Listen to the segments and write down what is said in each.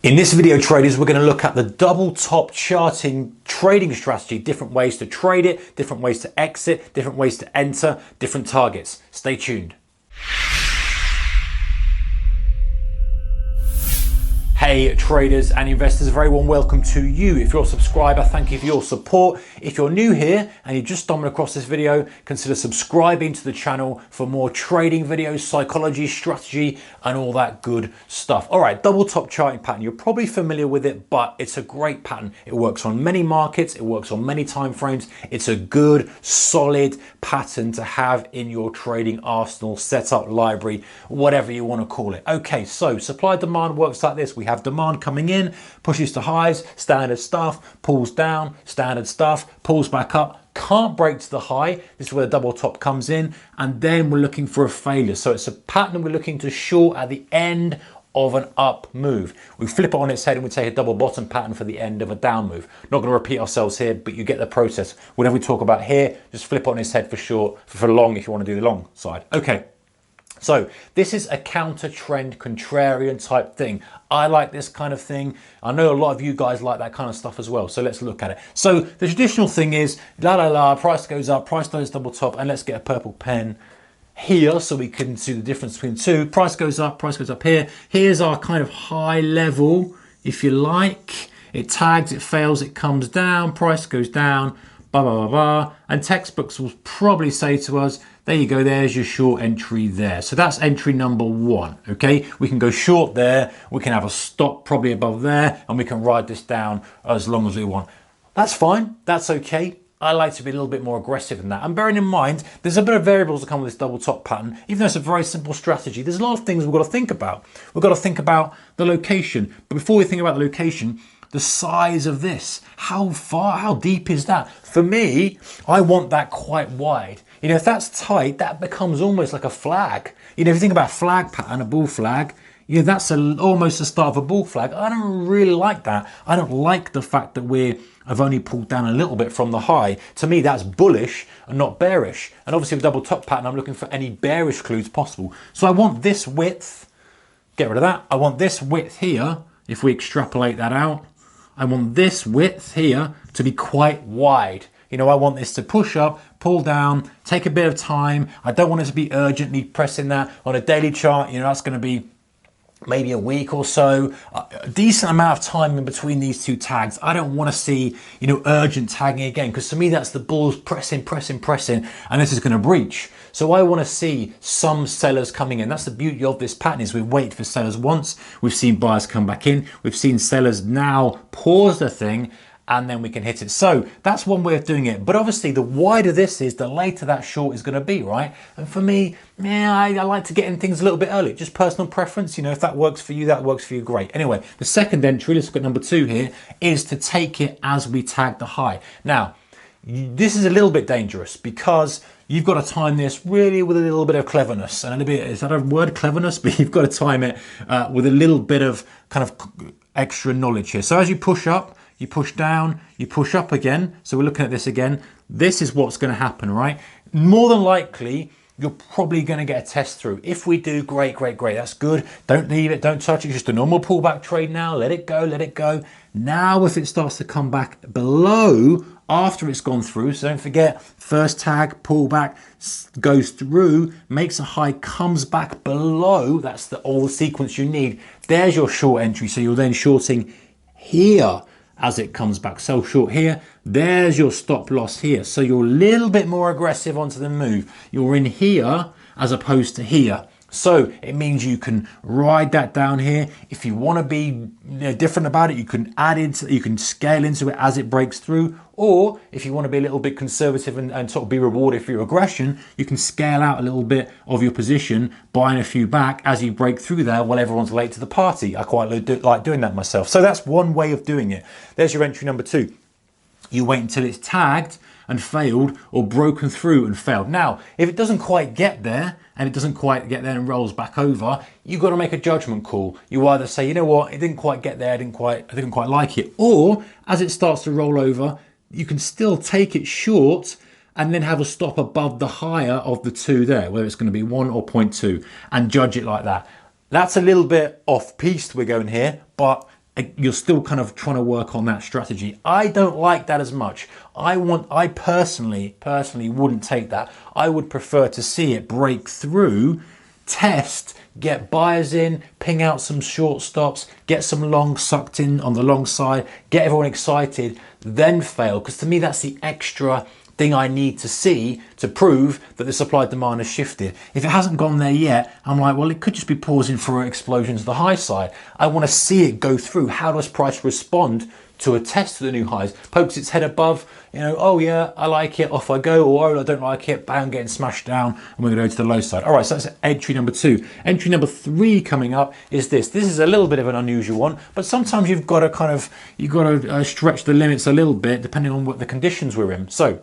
In this video, traders, we're going to look at the double top charting trading strategy, different ways to trade it, different ways to exit, different ways to enter, different targets. Stay tuned. Hey traders and investors, a very warm welcome to you. If you're a subscriber, thank you for your support. If you're new here and you just stumbled across this video, consider subscribing to the channel for more trading videos, psychology, strategy, and all that good stuff. All right, double top charting pattern. You're probably familiar with it, but it's a great pattern. It works on many markets. It works on many time frames. It's a good, solid pattern to have in your trading arsenal, setup, library, whatever you want to call it. Okay, so supply demand works like this. We have demand coming in, pushes to highs, standard stuff, pulls down, standard stuff, pulls back up, can't break to the high. This is where the double top comes in, and then we're looking for a failure. So it's a pattern we're looking to short at the end of an up move. We flip it on its head and we take a double bottom pattern for the end of a down move. Not going to repeat ourselves here, but you get the process. Whatever we talk about here, just flip it on its head for short, for long if you want to do the long side. Okay. So this is a counter trend, contrarian type thing. I like this kind of thing. I know a lot of you guys like that kind of stuff as well. So let's look at it. So the traditional thing is, price goes up, price does double top, and let's get a purple pen here so we can see the difference between the two. Price goes up here. Here's our kind of high level, if you like. It tags, it fails, it comes down, price goes down, blah, blah, blah, blah. And textbooks will probably say to us, there you go, there's your short entry there. So that's entry number one, okay? We can go short there, we can have a stop probably above there, and we can ride this down as long as we want. That's fine, that's okay. I like to be a little bit more aggressive than that. And bearing in mind, there's a bit of variables that come with this double top pattern. Even though it's a very simple strategy, there's a lot of things we've got to think about. We've got to think about the location. But before we think about the location, the size of this, how deep is that? For me, I want that quite wide. You know, if that's tight, that becomes almost like a flag. You know, if you think about a flag pattern, a bull flag, you know, that's almost the start of a bull flag. I don't really like that. I don't like the fact that I've only pulled down a little bit from the high. To me, that's bullish and not bearish. And obviously with double top pattern, I'm looking for any bearish clues possible. So I want this width, get rid of that. I want this width here, if we extrapolate that out. I want this width here to be quite wide. You know, I want this to push up, pull down, take a bit of time. I don't want it to be urgently pressing that on a daily chart. You know, that's going to be maybe a week or so, a decent amount of time in between these two tags. I don't want to see, you know, urgent tagging again, because to me, that's the bulls pressing, and this is going to breach. So I want to see some sellers coming in. That's the beauty of this pattern, is we wait for sellers once. We've seen buyers come back in. We've seen sellers now pause the thing, and then we can hit it. So that's one way of doing it. But obviously, the wider this is, the later that short is going to be, right? And for me, yeah, I like to get in things a little bit early. Just personal preference. You know, if that works for you, that works for you, great. Anyway, the second entry, let's look at number 2 here, is to take it as we tag the high. Now, this is a little bit dangerous because you've got to time this really with a little bit of cleverness. And a little bit, is that a word, cleverness? But you've got to time it with a little bit of kind of extra knowledge here. So as you push up, you push down, you push up again. So we're looking at this again. This is what's going to happen, right? More than likely, you're probably going to get a test through. If we do, great. That's good. Don't leave it, don't touch it. Just a normal pullback trade now. Let it go. Now, if it starts to come back below after it's gone through, so don't forget, first tag, pullback, goes through, makes a high, comes back below. That's all the sequence you need. There's your short entry. So you're then shorting here as it comes back. Sell short here, there's your stop loss here. So you're a little bit more aggressive onto the move. You're in here as opposed to here. So it means you can ride that down here. If you want to be different about it, you can add into, you can scale into it as it breaks through. Or if you want to be a little bit conservative and sort of be rewarded for your aggression, you can scale out a little bit of your position, buying a few back as you break through there while everyone's late to the party. I quite like doing that myself. So that's one way of doing it. There's your entry number 2. You wait until it's tagged and failed, or broken through and failed. Now, if it doesn't quite get there, and it doesn't quite get there and rolls back over, you've got to make a judgment call. You either say, you know what, it didn't quite get there, I didn't quite like it. Or as it starts to roll over, you can still take it short and then have a stop above the higher of the two there, whether it's going to be 1 or 0.2, and judge it like that. That's a little bit off piste we're going here, but you're still kind of trying to work on that strategy. I don't like that as much. I personally wouldn't take that. I would prefer to see it break through, test, get buyers in, ping out some short stops, get some long sucked in on the long side, get everyone excited, then fail. Because to me, that's the extra thing I need to see to prove that the supply demand has shifted. If it hasn't gone there yet, I'm like, well, it could just be pausing for an explosion to the high side. I want to see it go through. How does price respond to a test of the new highs? Pokes its head above, you know, oh yeah, I like it, off I go, or oh, I don't like it, bam, getting smashed down, and we're going to go to the low side. All right, so that's entry number 2. Entry number 3 coming up is this. This is a little bit of an unusual one, but sometimes you've got to stretch the limits a little bit depending on what the conditions we're in. So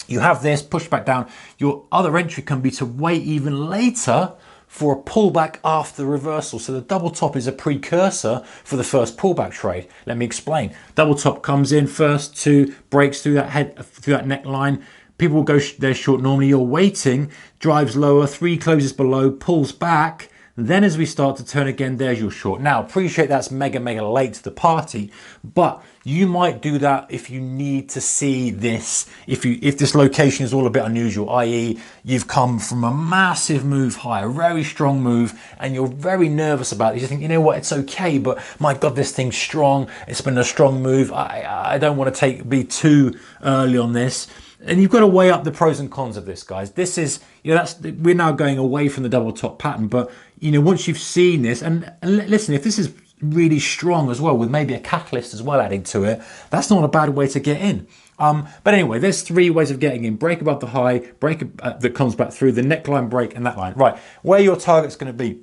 you have this, push back down. Your other entry can be to wait even later for a pullback after the reversal. So the double top is a precursor for the first pullback trade. Let me explain. Double top comes in first, 2, breaks through that neckline. People will go there short. Normally you're waiting, drives lower, 3 closes below, pulls back. Then as we start to turn again, there's your short. Now, appreciate that's mega late to the party, but you might do that if you need to see this, if this location is all a bit unusual, i.e. you've come from a massive move high, a very strong move, and you're very nervous about it. You think, you know what, it's okay, but my God, this thing's strong. It's been a strong move. I don't want to be too early on this. And you've got to weigh up the pros and cons of this, guys. This is, you know, we're now going away from the double top pattern, but you know, once you've seen this, and listen, if this is really strong as well, with maybe a catalyst as well adding to it, that's not a bad way to get in. But anyway, there's 3 ways of getting in: break above the high, break that comes back through the neckline break, and that line. Right, where your target's going to be.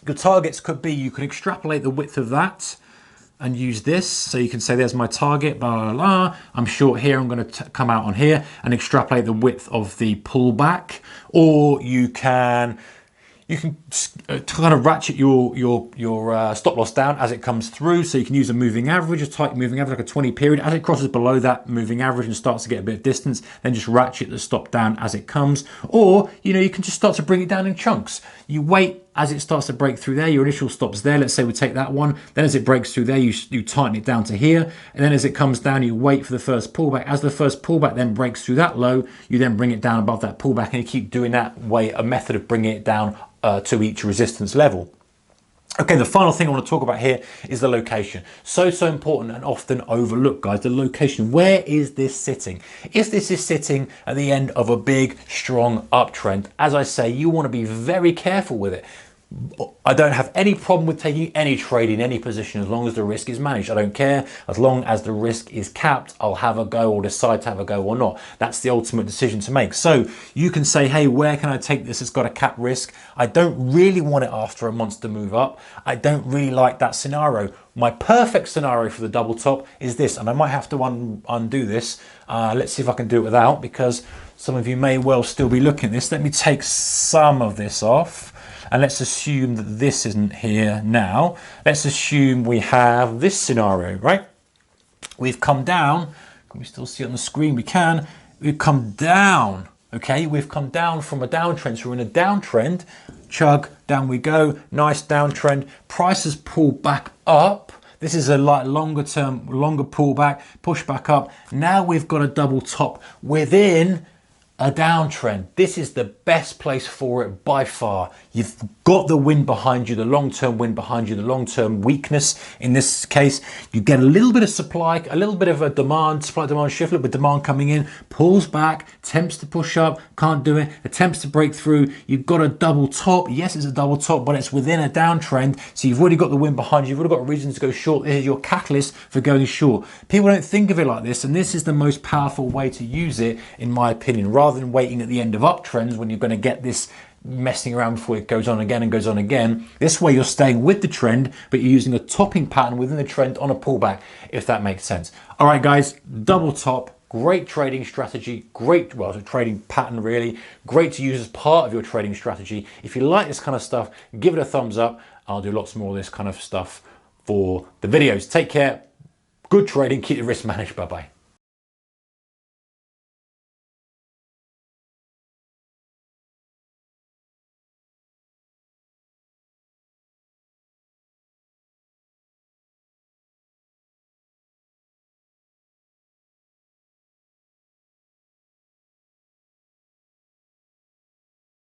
Your targets could be, you can extrapolate the width of that and use this. So you can say, there's my target, blah, blah, blah. I'm short here, I'm going to come out on here and extrapolate the width of the pullback. Or you can kind of ratchet your stop loss down as it comes through. So you can use a moving average, a tight moving average, like a 20 period. As it crosses below that moving average and starts to get a bit of distance, then just ratchet the stop down as it comes. Or, you know, you can just start to bring it down in chunks. You wait as it starts to break through there, your initial stop's there. Let's say we take that one. Then as it breaks through there, you tighten it down to here. And then as it comes down, you wait for the first pullback. As the first pullback then breaks through that low, you then bring it down above that pullback, and you keep doing that way, a method of bringing it down to each resistance level. Okay, the final thing I want to talk about here is the location. So important and often overlooked, guys. The location. Where is this sitting? If this is sitting at the end of a big, strong uptrend, as I say, you want to be very careful with it. I don't have any problem with taking any trade in any position as long as the risk is managed. I don't care. As long as the risk is capped, I'll have a go or decide to have a go or not. That's the ultimate decision to make. So you can say, hey, where can I take this? It's got a cap risk. I don't really want it after a monster move up. I don't really like that scenario. My perfect scenario for the double top is this, and I might have to undo this. Let's see if I can do it without, because some of you may well still be looking at this. Let me take some of this off. And let's assume that this isn't here now. Let's assume we have this scenario, right? We've come down. Can we still see it on the screen? We can. We've come down, okay? We've come down from a downtrend. So we're in a downtrend. Chug, down we go. Nice downtrend. Prices pull back up. This is a longer pullback, push back up. Now we've got a double top within a downtrend. This is the best place for it by far. You've got the wind behind you, the long-term wind behind you, the long-term weakness. In this case, you get a little bit of supply, a little bit of a supply-demand shift, a little bit of demand coming in, pulls back, attempts to push up, can't do it, attempts to break through. You've got a double top. Yes, it's a double top, but it's within a downtrend. So you've already got the wind behind you. You've already got a reason to go short. This is your catalyst for going short. People don't think of it like this, and this is the most powerful way to use it, in my opinion, rather than waiting at the end of uptrends when you're going to get this messing around before it goes on again and goes on again. This way you're staying with the trend, but you're using a topping pattern within the trend on a pullback, if that makes sense. All right, guys, double top, great trading strategy, great, well, it's a trading pattern really, great to use as part of your trading strategy. If you like this kind of stuff, give it a thumbs up. I'll do lots more of this kind of stuff for the videos. Take care, good trading, keep the risk managed, bye-bye.